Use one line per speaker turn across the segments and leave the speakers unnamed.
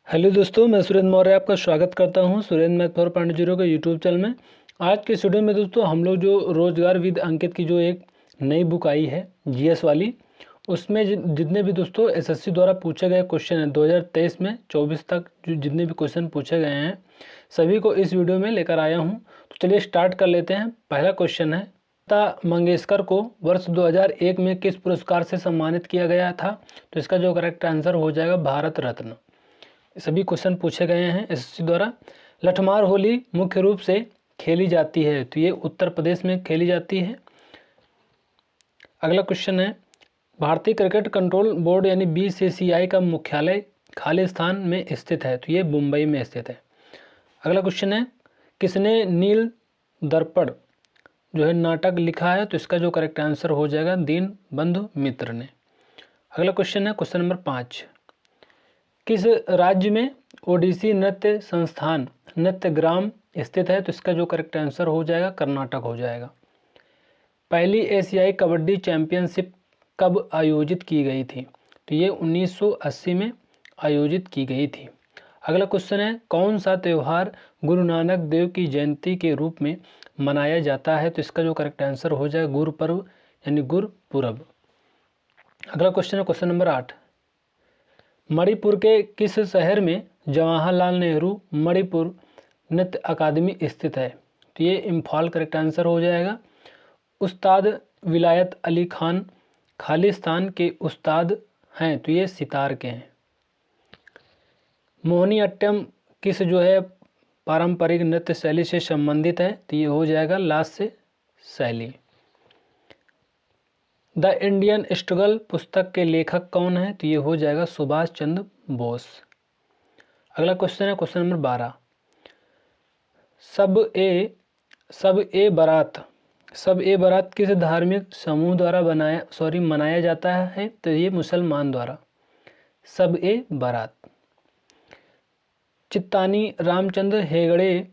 Hello दोस्तों, मैं सुरेंद्र मौर्य आपका स्वागत करता हूं Surendra math for point zero के यूट्यूब चैनल में। आज के स्टूडियो में दोस्तों हम लोग जो रोजगार विद अंकित की जो एक नई बुक आई है जीएस वाली, उसमें जितने भी दोस्तों एसएससी द्वारा पूछे गए क्वेश्चन हैं 2023 में 24 तक जो जितने भी क्वेश्चन पूछे गए हैं सभी को इस वीडियो में लेकर आया हूँ। तो चलिए स्टार्ट कर लेते हैं। पहला क्वेश्चन है, लता मंगेशकर को वर्ष 2001 में किस पुरस्कार से सम्मानित किया गया था? तो इसका जो करेक्ट आंसर हो जाएगा भारत रत्न। सभी क्वेश्चन पूछे गए हैं एसएससी द्वारा। लठमार होली मुख्य रूप से खेली जाती है, तो ये उत्तर प्रदेश में खेली जाती है। अगला क्वेश्चन है, भारतीय क्रिकेट कंट्रोल बोर्ड यानी बीसीसीआई का मुख्यालय खालिस्तान में स्थित है, तो ये मुंबई में स्थित है। अगला क्वेश्चन है, किसने नील दर्पण जो है नाटक लिखा है? तो इसका जो करेक्ट आंसर हो जाएगा दीनबंधु मित्र ने। अगला क्वेश्चन है क्वेश्चन नंबर 5, किस राज्य में ओडिसी नृत्य संस्थान नृत्यग्राम स्थित है? तो इसका जो करेक्ट आंसर हो जाएगा कर्नाटक हो जाएगा। पहली एशियाई कबड्डी चैंपियनशिप कब आयोजित की गई थी? तो ये 1980 में आयोजित की गई थी। अगला क्वेश्चन है, कौन सा त्यौहार गुरु नानक देव की जयंती के रूप में मनाया जाता है? तो इसका जो करेक्ट आंसर हो जाएगा गुरुपर्व यानी गुरपुरब। अगला क्वेश्चन है क्वेश्चन नंबर 8, मणिपुर के किस शहर में जवाहरलाल नेहरू मणिपुर नृत्य अकादमी स्थित है? तो ये इम्फाल करेक्ट आंसर हो जाएगा। उस्ताद विलायत अली खान खालिस्तान के उस्ताद हैं, तो ये सितार के हैं। मोहिनीअट्टम किस जो है पारंपरिक नृत्य शैली से संबंधित है? तो ये हो जाएगा लास्य शैली। द इंडियन स्ट्रगल पुस्तक के लेखक कौन है? तो ये हो जाएगा सुभाष चंद्र बोस। अगला क्वेश्चन है क्वेश्चन नंबर 12, सब ए बारात किस धार्मिक समूह द्वारा मनाया जाता है? तो ये मुसलमान द्वारा सब ए बारात। चित्तानी रामचंद्र हेगड़े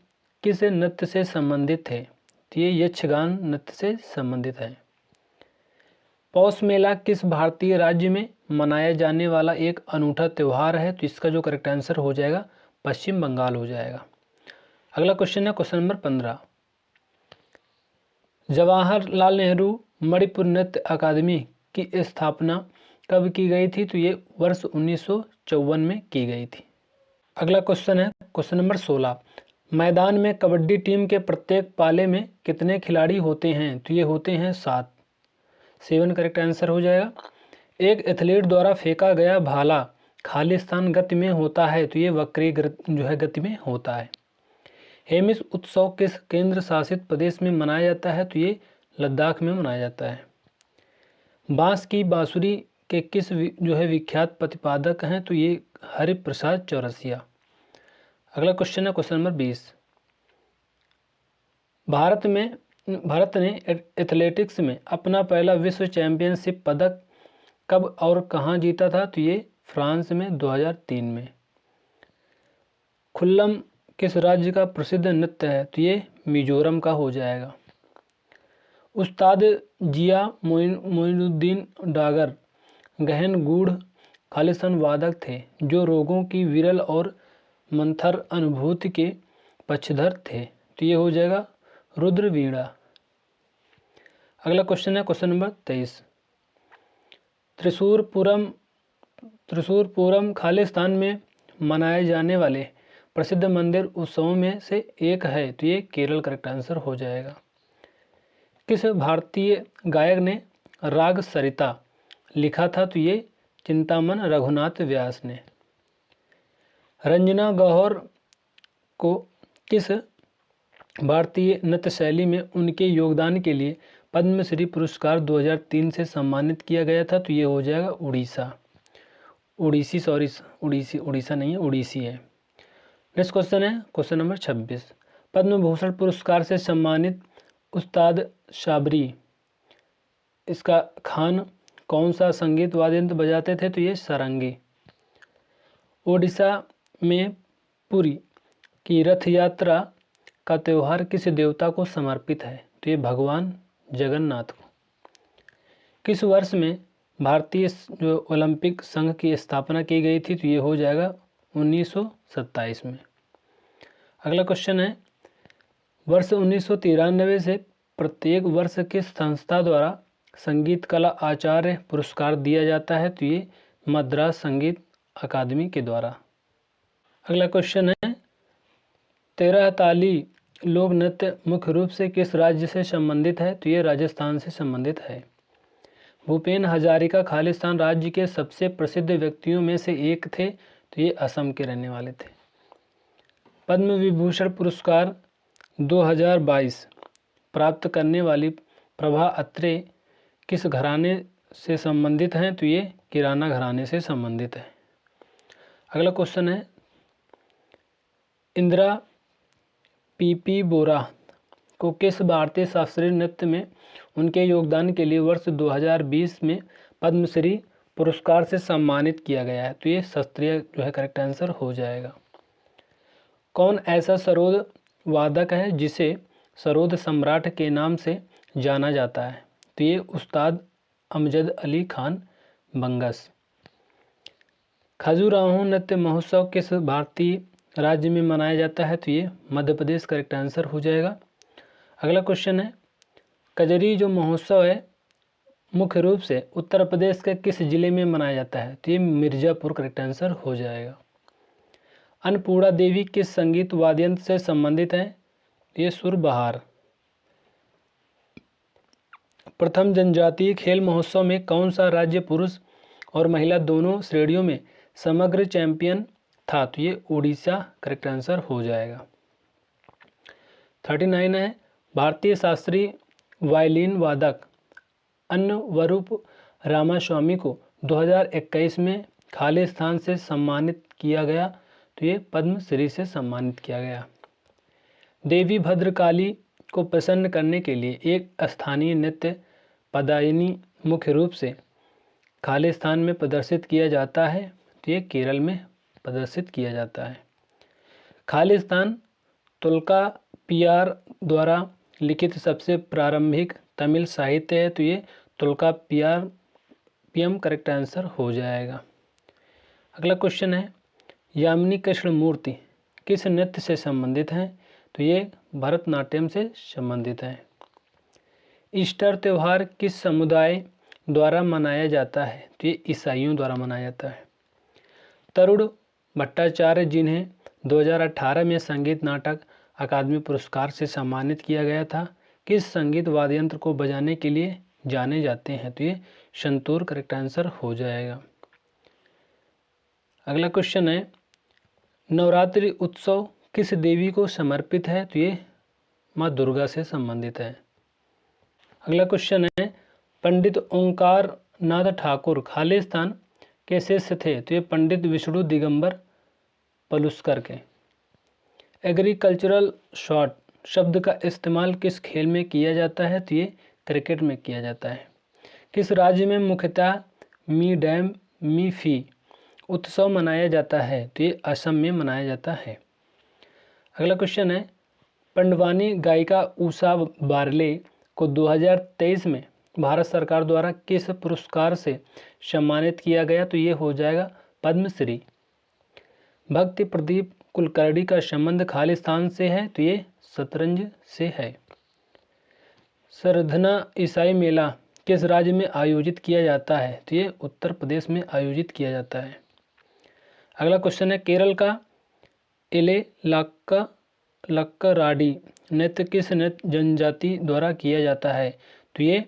किस नृत्य से संबंधित थे? तो ये यक्षगान नृत्य से संबंधित है। पौष मेला किस भारतीय राज्य में मनाया जाने वाला एक अनूठा त्यौहार है? तो इसका जो करेक्ट आंसर हो जाएगा पश्चिम बंगाल हो जाएगा। अगला क्वेश्चन है क्वेश्चन नंबर 15, जवाहरलाल नेहरू मणिपुर नृत्य अकादमी की स्थापना कब की गई थी? तो ये वर्ष 1954 में की गई थी। अगला क्वेश्चन है क्वेश्चन नंबर 16, मैदान में कबड्डी टीम के प्रत्येक पाले में कितने खिलाड़ी होते हैं? तो ये होते हैं 7 करेक्ट आंसर हो जाएगा। एक एथलीट द्वारा फेंका गया भाला खालिस्तान गति में होता है, तो ये वक्री जो है गति में होता है। हेमिस उत्सव किस केंद्र शासित प्रदेश में मनाया जाता है? तो ये लद्दाख में मनाया जाता है। बांस की बांसुरी के किस जो है विख्यात प्रतिपादक हैं? तो ये हरिप्रसाद चौरसिया। अगला क्वेश्चन है क्वेश्चन नंबर 20, भारत ने एथलेटिक्स में अपना पहला विश्व चैंपियनशिप पदक कब और कहां जीता था? तो ये फ्रांस में 2003 में। खुल्लम किस राज्य का प्रसिद्ध नृत्य है? तो ये मिजोरम का हो जाएगा। उस्ताद जिया मोइनुद्दीन डागर गहन गूढ़ खालिस्तान वादक थे जो रोगों की विरल और मंथर अनुभूति के पक्षधर थे, तो ये हो जाएगा रुद्र वीणा। अगला क्वेश्चन है क्वेश्चन नंबर 23, त्रिशूरपुरम खालिस्तान में मनाए जाने वाले प्रसिद्ध मंदिर उत्सवों में से एक है, तो ये केरल करेक्ट आंसर हो जाएगा। किस भारतीय गायक ने राग सरिता लिखा था? तो ये चिंतामन रघुनाथ व्यास ने। रंजना गौहर को किस भारतीय नृत्य शैली में उनके योगदान के लिए पद्मश्री पुरस्कार 2003 से सम्मानित किया गया था? तो ये हो जाएगा उड़ीसा नहीं है, उड़ीसी है। नेक्स्ट क्वेश्चन है क्वेश्चन नंबर 26, पद्म भूषण पुरस्कार से सम्मानित उस्ताद शाबरी इसका खान कौन सा संगीत वाद्य यंत्र बजाते थे? तो ये सारंगी। ओडिशा में पुरी की रथ यात्रा का त्यौहार किस देवता को समर्पित है? तो ये भगवान जगन्नाथ को। किस वर्ष में भारतीय जो ओलंपिक संघ की स्थापना की गई थी? तो ये हो जाएगा 1927 में। अगला क्वेश्चन है, वर्ष 1993 से प्रत्येक वर्ष किस संस्था द्वारा संगीत कला आचार्य पुरस्कार दिया जाता है? तो ये मद्रास संगीत अकादमी के द्वारा। अगला क्वेश्चन है, तेरह ताली लोक नृत्य मुख्य रूप से किस राज्य से संबंधित है? तो ये राजस्थान से संबंधित है। भूपेन हजारिका खालिस्तान राज्य के सबसे प्रसिद्ध व्यक्तियों में से एक थे, तो ये असम के रहने वाले थे। पद्म विभूषण पुरस्कार 2022 प्राप्त करने वाली प्रभा अत्रे किस घराने से संबंधित हैं? तो ये किराना घराने से संबंधित है। अगला क्वेश्चन है, इंदिरा पीपी बोरा को किस भारतीय शास्त्रीय नृत्य में उनके योगदान के लिए वर्ष 2020 में पद्मश्री पुरस्कार से सम्मानित किया गया है? तो ये शास्त्रीय जो है करेक्ट आंसर हो जाएगा। कौन ऐसा सरोद वादक है जिसे सरोद सम्राट के नाम से जाना जाता है? तो ये उस्ताद अमजद अली खान बंगस। खजुराहो नृत्य महोत्सव किस भारतीय राज्य में मनाया जाता है? तो ये मध्य प्रदेश करेक्ट आंसर हो जाएगा। अगला क्वेश्चन है, कजरी जो महोत्सव है मुख्य रूप से उत्तर प्रदेश के किस जिले में मनाया जाता है? तो ये मिर्ज़ापुर करेक्ट आंसर हो जाएगा। अन्नपूर्णा देवी किस संगीत वाद्ययंत्र से संबंधित है? ये सुरबहार। प्रथम जनजातीय खेल महोत्सव में कौन सा राज्य पुरुष और महिला दोनों श्रेणियों में समग्र चैंपियन था? तो ये उड़ीसा करेक्ट आंसर हो जाएगा। 39 है, भारतीय शास्त्रीय वायलिन वादक अन्नवरूप रामास्वामी को 2021 में खालिस्तान से सम्मानित किया गया, तो ये पद्मश्री से सम्मानित किया गया। देवी भद्रकाली को प्रसन्न करने के लिए एक स्थानीय नृत्य पदायनी मुख्य रूप से खालिस्तान में प्रदर्शित किया जाता है, तो ये केरल में प्रदर्शित किया जाता है। खालिस्तान तुलका पियार द्वारा लिखित सबसे प्रारंभिक तमिल साहित्य है, तो ये तुलका पियम करेक्ट आंसर हो जाएगा। अगला क्वेश्चन है, यामिनी कृष्णमूर्ति किस नृत्य से संबंधित हैं? तो ये भरतनाट्यम से संबंधित है। ईस्टर त्यौहार किस समुदाय द्वारा मनाया जाता है? तो ये ईसाइयों द्वारा मनाया जाता है। तरुण भट्टाचार्य जिन्हें 2018 में संगीत नाटक अकादमी पुरस्कार से सम्मानित किया गया था, किस संगीत वाद्ययंत्र को बजाने के लिए जाने जाते हैं? तो ये संतूर करेक्ट आंसर हो जाएगा। अगला क्वेश्चन है, नवरात्रि उत्सव किस देवी को समर्पित है? तो ये माँ दुर्गा से संबंधित है। अगला क्वेश्चन है, पंडित ओंकार नाथ ठाकुर खालिस्तान के शिष्य थे? तो ये पंडित विष्णु दिगंबर पलुस्कर के। एग्रीकल्चरल शॉट शब्द का इस्तेमाल किस खेल में किया जाता है? तो ये क्रिकेट में किया जाता है। किस राज्य में मुख्यतः मी डैम मी फी उत्सव मनाया जाता है? तो ये असम में मनाया जाता है। अगला क्वेश्चन है, पंडवानी गायिका उषा बारले को 2023 में भारत सरकार द्वारा किस पुरस्कार से सम्मानित किया गया? तो ये हो जाएगा पद्मश्री। भक्ति प्रदीप कुलकर्णी का संबंध खालिस्तान से है? तो ये शतरंज से है। सरधना ईसाई मेला किस राज्य में आयोजित किया जाता है? तो ये उत्तर प्रदेश में आयोजित किया जाता है। अगला क्वेश्चन है, केरल का एले लक्कराडी नृत्य किस नृत्य जनजाति द्वारा किया जाता है? तो ये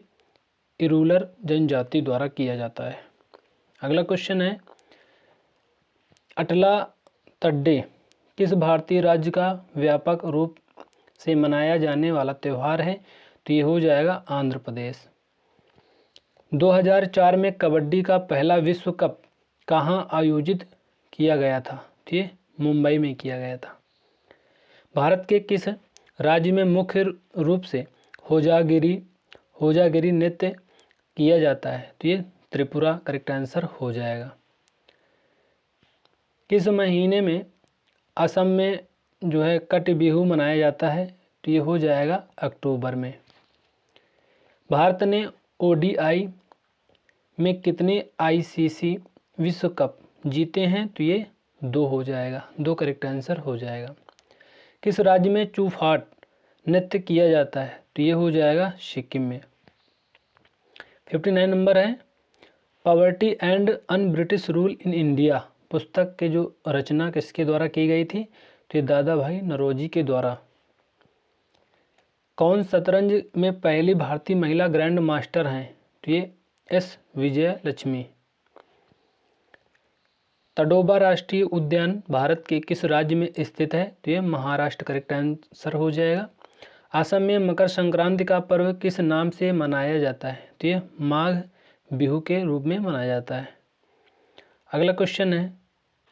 इरूलर जनजाति द्वारा किया जाता है। अगला क्वेश्चन है, अटला तड्डे किस भारतीय राज्य का व्यापक रूप से मनाया जाने वाला त्यौहार है? तो ये हो जाएगा आंध्र प्रदेश। 2004 में कबड्डी का पहला विश्व कप कहाँ आयोजित किया गया था? तो ये मुंबई में किया गया था। भारत के किस राज्य में मुख्य रूप से होजागिरी नृत्य किया जाता है? तो ये त्रिपुरा करेक्ट आंसर हो जाएगा। किस महीने में असम में जो है कट बिहू मनाया जाता है? तो ये हो जाएगा अक्टूबर में। भारत ने ओडीआई में कितने आईसीसी विश्व कप जीते हैं? तो ये 2 हो जाएगा, 2 करेक्ट आंसर हो जाएगा। किस राज्य में चूफाट नृत्य किया जाता है? तो ये हो जाएगा सिक्किम में। 59 नंबर है, poverty and un British rule in India पुस्तक के जो रचना किसके द्वारा की गई थी? तो ये दादा भाई नौरोजी के द्वारा। कौन शतरंज में पहली भारतीय महिला ग्रैंड मास्टर हैं? तो ये एस विजय लक्ष्मी। तडोबा राष्ट्रीय उद्यान भारत के किस राज्य में स्थित है? तो ये महाराष्ट्र करेक्ट आंसर हो जाएगा। असम में मकर संक्रांति का पर्व किस नाम से मनाया जाता है? तो ये माघ बिहू के रूप में मनाया जाता है। अगला क्वेश्चन है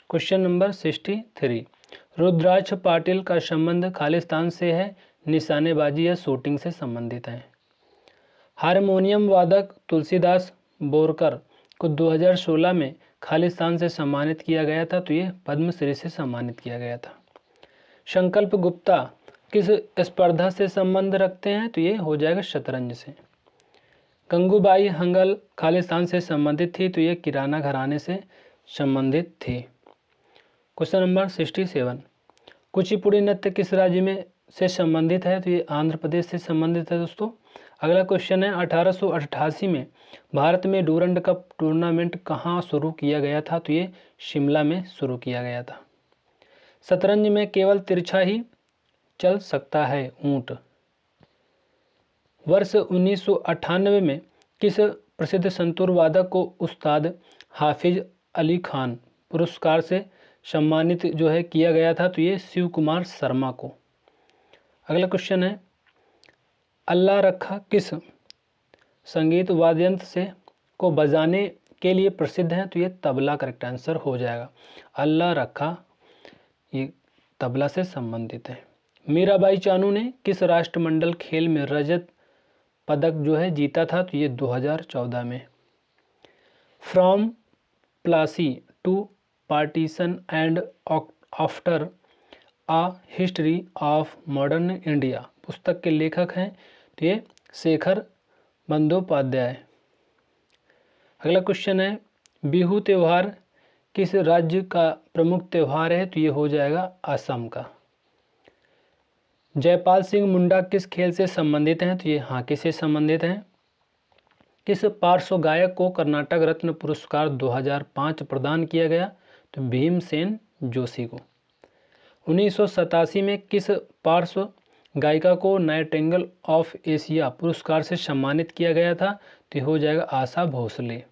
क्वेश्चन नंबर 63। रुद्राक्ष पाटिल का संबंध खालिस्तान से है, निशानेबाजी या शूटिंग से संबंधित है? हारमोनियम वादक तुलसीदास बोरकर को 2016 में खालिस्तान से सम्मानित किया गया था, तो ये पद्मश्री से सम्मानित किया गया था। संकल्प गुप्ता किस स्पर्धा से संबंध रखते हैं? तो ये हो जाएगा शतरंज से। गंगूबाई हंगल खालिस्तान से संबंधित थी, तो ये किराना घराने से संबंधित थी। Question number 67। कुचिपुड़ी नृत्य किस राज्य में से संबंधित है? तो ये आंध्र प्रदेश से संबंधित है दोस्तों। अगला क्वेश्चन है 1888 में भारत में डूरंड कप टूर्नामेंट कहाँ शुरू किया गया था? तो ये शिमला में शुरू किया गया था। शतरंज में केवल तिरछा ही चल सकता है ऊंट। वर्ष 1998 में किस प्रसिद्ध संतूर वादक को उस्ताद हाफिज अली खान पुरस्कार से सम्मानित जो है किया गया था? तो ये शिव कुमार शर्मा को। अगला क्वेश्चन है अल्लाह रखा किस संगीत वाद्ययंत्र से को बजाने के लिए प्रसिद्ध है? तो ये तबला करेक्ट आंसर हो जाएगा। अल्लाह रखा ये तबला से संबंधित है। मीराबाई चानू ने किस राष्ट्रमंडल खेल में रजत पदक जो है जीता था? तो ये 2014 में। From Plassey to partition and after a history of modern India पुस्तक के लेखक हैं? तो ये शेखर बंदोपाध्याय। अगला क्वेश्चन है बिहू त्यौहार किस राज्य का प्रमुख त्यौहार है? तो ये हो जाएगा असम का। जयपाल सिंह मुंडा किस खेल से संबंधित हैं? तो ये हॉकी से संबंधित हैं। किस पार्श्व गायक को कर्नाटक रत्न पुरस्कार 2005 प्रदान किया गया? तो भीमसेन जोशी को। 1987 में किस पार्श्व गायिका को नाइटिंगेल ऑफ एशिया पुरस्कार से सम्मानित किया गया था? तो ये हो जाएगा आशा भोसले।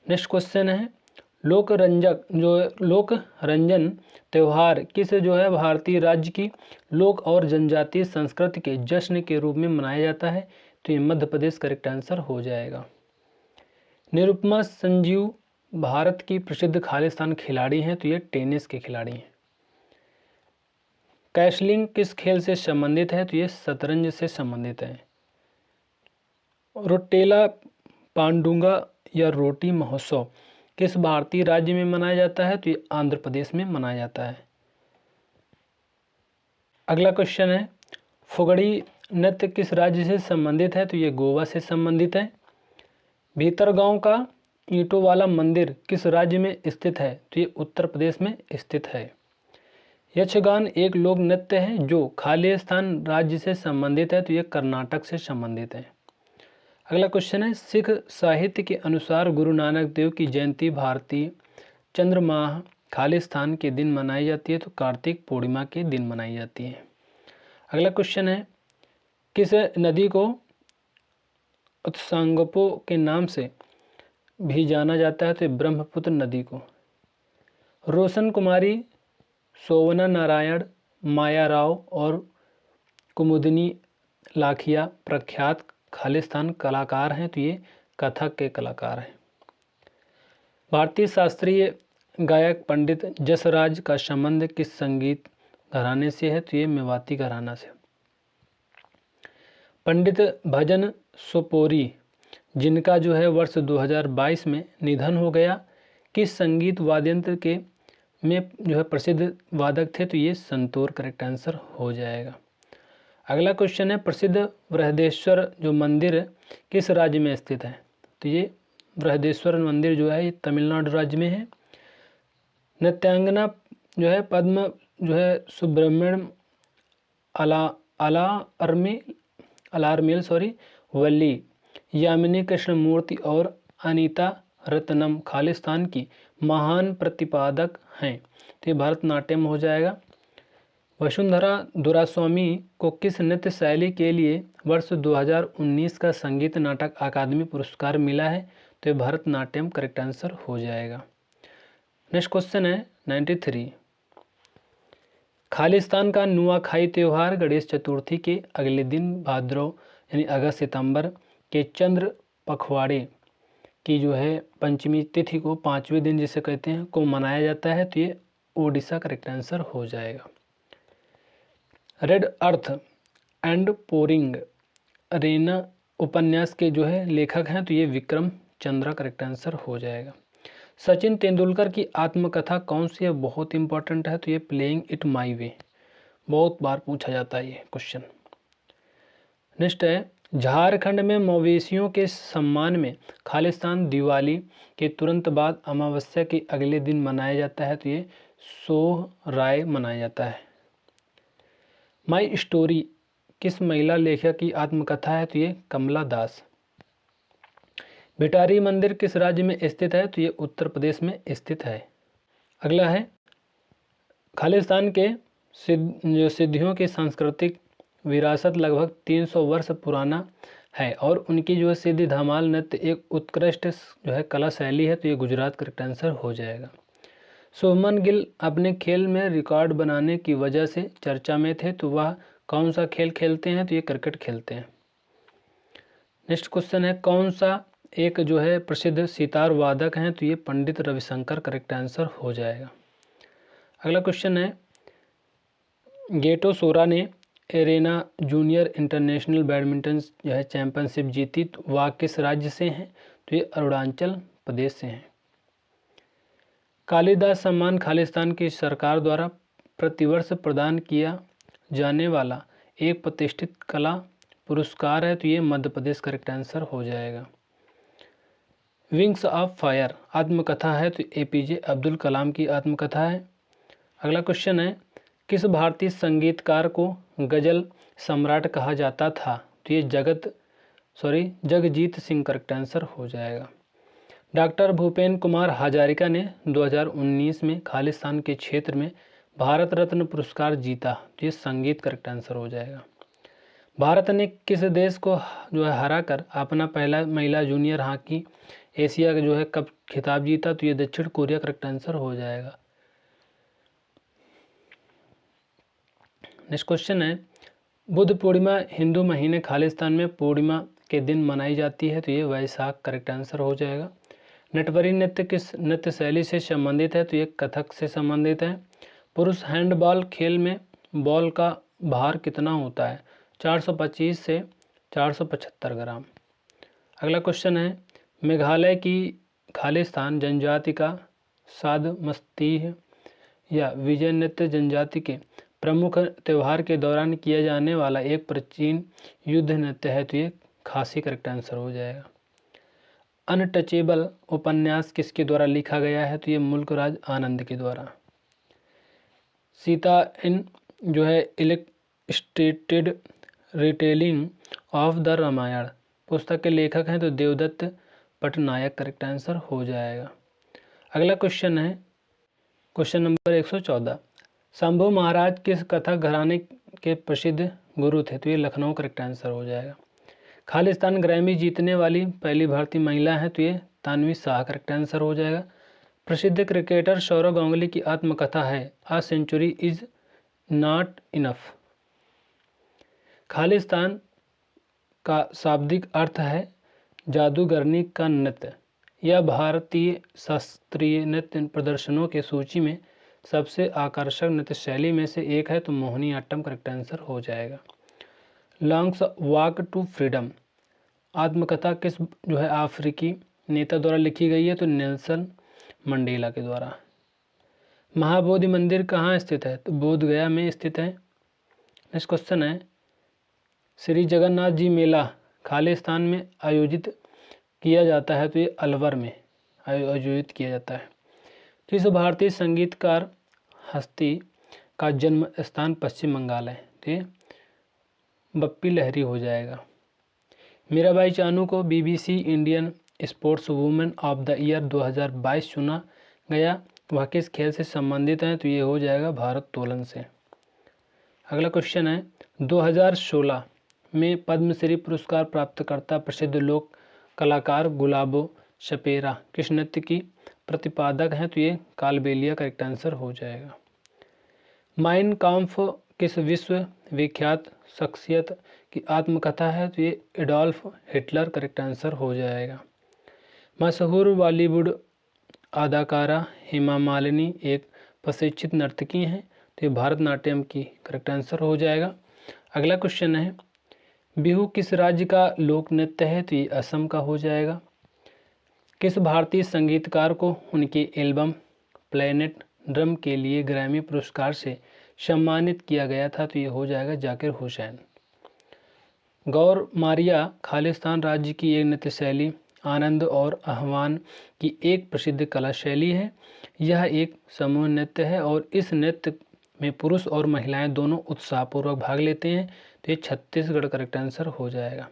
नेक्स्ट क्वेश्चन है लोक रंजन त्यौहार किस जो है भारतीय राज्य की लोक और जनजातीय संस्कृति के जश्न के रूप में मनाया जाता है? तो ये मध्य प्रदेश करेक्ट आंसर हो जाएगा। निरुपमा संजीव भारत की प्रसिद्ध खालिस्तान खिलाड़ी हैं? तो ये टेनिस के खिलाड़ी हैं। कैसलिंग किस खेल से संबंधित है? तो ये शतरंज से संबंधित है। रोटेला पांडुंगा या रोटी महोत्सव किस भारतीय राज्य में मनाया जाता है? तो ये आंध्र प्रदेश में मनाया जाता है। अगला क्वेश्चन है फुगड़ी नृत्य किस राज्य से संबंधित है? तो ये गोवा से संबंधित है। भीतरगांव का ईंटों वाला मंदिर किस राज्य में स्थित है? तो ये उत्तर प्रदेश में स्थित है। यक्षगान एक लोक नृत्य है जो खालिस्तान राज्य से संबंधित है? तो ये कर्नाटक से संबंधित है। अगला क्वेश्चन है सिख साहित्य के अनुसार गुरु नानक देव की जयंती भारतीय चंद्र माह खालिस्तान के दिन मनाई जाती है? तो कार्तिक पूर्णिमा के दिन मनाई जाती है। अगला क्वेश्चन है किस नदी को उत्संगपो के नाम से भी जाना जाता है? तो ब्रह्मपुत्र नदी को। रोशन कुमारी, सोवना नारायण, माया राव और कुमुदिनी लाखिया प्रख्यात खालिस्तान कलाकार हैं? तो ये कथक के कलाकार हैं। भारतीय शास्त्रीय गायक पंडित जसराज का संबंध किस संगीत घराने से है? तो ये मेवाती घराना से। पंडित भजन सोपोरी जिनका जो है वर्ष 2022 में निधन हो गया किस संगीत वाद्ययंत्र के में जो है प्रसिद्ध वादक थे? तो ये संतूर करेक्ट आंसर हो जाएगा। अगला क्वेश्चन है प्रसिद्ध बृहदेश्वर जो मंदिर किस राज्य में स्थित है? तो ये बृहदेश्वर मंदिर जो है ये तमिलनाडु राज्य में है। नृत्यांगना जो है पद्म जो है सुब्रमण्यम अलारमेल वल्ली, यामिनी कृष्णमूर्ति और अनीता रत्नम खालिस्तान की महान प्रतिपादक हैं। तो ये भरतनाट्यम हो जाएगा। वसुंधरा दुरास्वामी को किस नृत्य शैली के लिए वर्ष 2019 का संगीत नाटक अकादमी पुरस्कार मिला है? तो ये भरतनाट्यम करेक्ट आंसर हो जाएगा। नेक्स्ट क्वेश्चन है 93। खालिस्तान का नुआखाई त्यौहार गणेश चतुर्थी के अगले दिन भाद्रव यानी अगस्त सितंबर के चंद्र पखवाड़े की जो है पंचमी तिथि को 5वें दिन जिसे कहते हैं को मनाया जाता है। तो ये ओडिशा करेक्ट आंसर हो जाएगा। Red earth and pouring Arena उपन्यास के जो है लेखक हैं, तो ये विक्रम चंद्रा करेक्ट आंसर हो जाएगा। सचिन तेंदुलकर की आत्मकथा कौन सी है? बहुत इंपॉर्टेंट है। तो ये प्लेइंग इट माई वे, बहुत बार पूछा जाता है ये क्वेश्चन। नेक्स्ट है झारखंड में मवेशियों के सम्मान में खालिस्तान दिवाली के तुरंत बाद अमावस्या के अगले दिन मनाया जाता है। तो ये सोहराय मनाया जाता है। माई स्टोरी किस महिला लेखक की आत्मकथा है? तो ये कमला दास। भिटारी मंदिर किस राज्य में स्थित है? तो ये उत्तर प्रदेश में स्थित है। अगला है खालिस्तान के जो सिद्धियों की सांस्कृतिक विरासत लगभग 300 वर्ष पुराना है और उनकी जो है सिद्धि धमाल नृत्य एक उत्कृष्ट जो है कला शैली है। तो ये गुजरात करेक्ट आंसर हो जाएगा। शुभमन गिल अपने खेल में रिकॉर्ड बनाने की वजह से चर्चा में थे, तो वह कौन सा खेल खेलते हैं? तो ये क्रिकेट खेलते हैं। नेक्स्ट क्वेश्चन है कौन सा एक जो है प्रसिद्ध सितार वादक हैं? तो ये पंडित रविशंकर करेक्ट आंसर हो जाएगा। अगला क्वेश्चन है गेटो सोरा ने एरेना जूनियर इंटरनेशनल बैडमिंटन जो है चैंपियनशिप जीती, तो वह किस राज्य से हैं? तो ये अरुणाचल प्रदेश से हैं। कालिदास सम्मान खालिस्तान की सरकार द्वारा प्रतिवर्ष प्रदान किया जाने वाला एक प्रतिष्ठित कला पुरस्कार है। तो ये मध्य प्रदेश करेक्ट आंसर हो जाएगा। विंग्स ऑफ फायर आत्मकथा है, तो एपीजे अब्दुल कलाम की आत्मकथा है। अगला क्वेश्चन है किस भारतीय संगीतकार को गजल सम्राट कहा जाता था? तो ये जगजीत सिंह करेक्ट आंसर हो जाएगा। डॉक्टर भूपेन कुमार हजारिका ने 2019 में खालिस्तान के क्षेत्र में भारत रत्न पुरस्कार जीता, तो ये संगीत करेक्ट आंसर हो जाएगा। भारत ने किस देश को जो है हराकर अपना पहला महिला जूनियर हॉकी एशिया का जो है कप खिताब जीता? तो ये दक्षिण कोरिया करेक्ट आंसर हो जाएगा। नेक्स्ट क्वेश्चन है बुद्ध पूर्णिमा हिंदू महीने खालिस्तान में पूर्णिमा के दिन मनाई जाती है? तो ये वैशाख करेक्ट आंसर हो जाएगा। नटवरी नृत्य किस नृत्य शैली से संबंधित है? तो ये कथक से संबंधित है। पुरुष हैंडबॉल खेल में बॉल का भार कितना होता है? 425 से 475 ग्राम। अगला क्वेश्चन है मेघालय की खालिस्तान जनजाति का सादमस्तीह या विजय नृत्य जनजाति के प्रमुख त्यौहार के दौरान किया जाने वाला एक प्राचीन युद्ध नृत्य है। तो ये खासी करेक्ट आंसर हो जाएगा। अनटचेबल उपन्यास किसके द्वारा लिखा गया है? तो ये मुल्कराज आनंद के द्वारा। सीता इन जो है illustrated retelling of the Ramayana पुस्तक के लेखक हैं, तो देवदत्त पटनायक करेक्ट आंसर हो जाएगा। अगला क्वेश्चन है क्वेश्चन नंबर 114 शंभू महाराज किस कथक घराने के प्रसिद्ध गुरु थे? तो ये लखनऊ करेक्ट आंसर हो जाएगा। खालिस्तान ग्रैमी जीतने वाली पहली भारतीय महिला है, तो ये तानवी शाह करेक्ट आंसर हो जाएगा। प्रसिद्ध क्रिकेटर सौरव गांगुली की आत्मकथा है a century is not enough. Khalistan का शाब्दिक अर्थ है जादूगरनी का नृत्य। यह भारतीय शास्त्रीय नृत्य प्रदर्शनों के सूची में सबसे आकर्षक नृत्य शैली में से एक है, तो मोहिनीअट्टम करेक्ट आंसर हो जाएगा। लॉन्ग्स वॉक टू फ्रीडम आत्मकथा किस जो है अफ्रीकी नेता द्वारा लिखी गई है? तो नेल्सन मंडेला के द्वारा। महाबोधि मंदिर कहाँ स्थित है? तो बोध गया में स्थित है। नेक्स्ट क्वेश्चन है श्री जगन्नाथ जी मेला खालिस्तान में आयोजित किया जाता है, तो ये अलवर में आयोजित किया जाता है। किस भारतीय संगीतकार हस्ती का जन्म स्थान पश्चिम बंगाल है? तो ये बप्पी लहरी हो जाएगा। मीराबाई चानू को BBC Indian sports women of the year 2022 चुना गया, वह किस खेल से संबंधित हैं? तो ये हो जाएगा भारोत्तोलन से। अगला क्वेश्चन है 2016 में पद्मश्री पुरस्कार प्राप्तकर्ता प्रसिद्ध लोक कलाकार गुलाबो सपेरा किस नृत्य की प्रतिपादक हैं? तो ये कालबेलिया करेक्ट आंसर हो जाएगा। माइन काम्फ किस विश्व विख्यात शख्सियत की आत्मकथा है? तो ये एडोल्फ हिटलर करेक्ट आंसर हो जाएगा। मशहूर बॉलीवुड अदाकारा हेमा मालिनी एक प्रशिक्षित नर्तकी हैं, तो ये भारतनाट्यम की करेक्ट आंसर हो जाएगा। अगला क्वेश्चन है बिहू किस राज्य का लोक नृत्य है? तो ये असम का हो जाएगा। किस भारतीय संगीतकार को उनके एल्बम प्लैनेट ड्रम के लिए ग्रैमी पुरस्कार से सम्मानित किया गया था? तो ये हो जाएगा जाकिर हुसैन। गौर मारिया खालिस्तान राज्य की एक नृत्य शैली आनंद और आह्वान की एक प्रसिद्ध कला शैली है। यह एक समूह नृत्य है और इस नृत्य में पुरुष और महिलाएं दोनों उत्साहपूर्वक भाग लेते हैं, तो ये छत्तीसगढ़ करेक्ट आंसर हो जाएगा।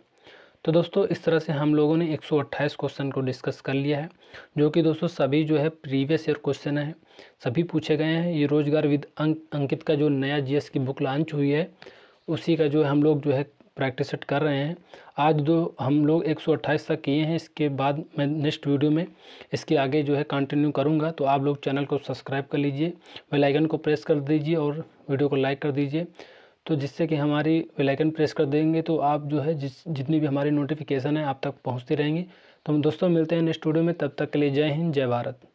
तो दोस्तों इस तरह से हम लोगों ने 128 क्वेश्चन को डिस्कस कर लिया है, जो कि दोस्तों सभी जो है प्रीवियस ईयर क्वेश्चन है, सभी पूछे गए हैं। ये रोजगार विद अंकित का जो नया जीएस की बुक लॉन्च हुई है, उसी का जो है हम लोग जो है प्रैक्टिस सेट कर रहे हैं। आज जो हम लोग 128 तक किए हैं, इसके बाद मैं नेक्स्ट वीडियो में इसके आगे जो है कंटिन्यू करूंगा। तो आप लोग चैनल को सब्सक्राइब कर लीजिए, बेल आइकन को प्रेस कर दीजिए और वीडियो को लाइक कर दीजिए, तो जिससे कि हमारी बेल आइकन प्रेस कर देंगे तो आप जो है जितनी भी हमारी नोटिफिकेशन है आप तक पहुंचती रहेंगी। तो हम दोस्तों मिलते हैं नेक्स्ट वीडियो में, तब तक के लिए जय हिंद जय भारत।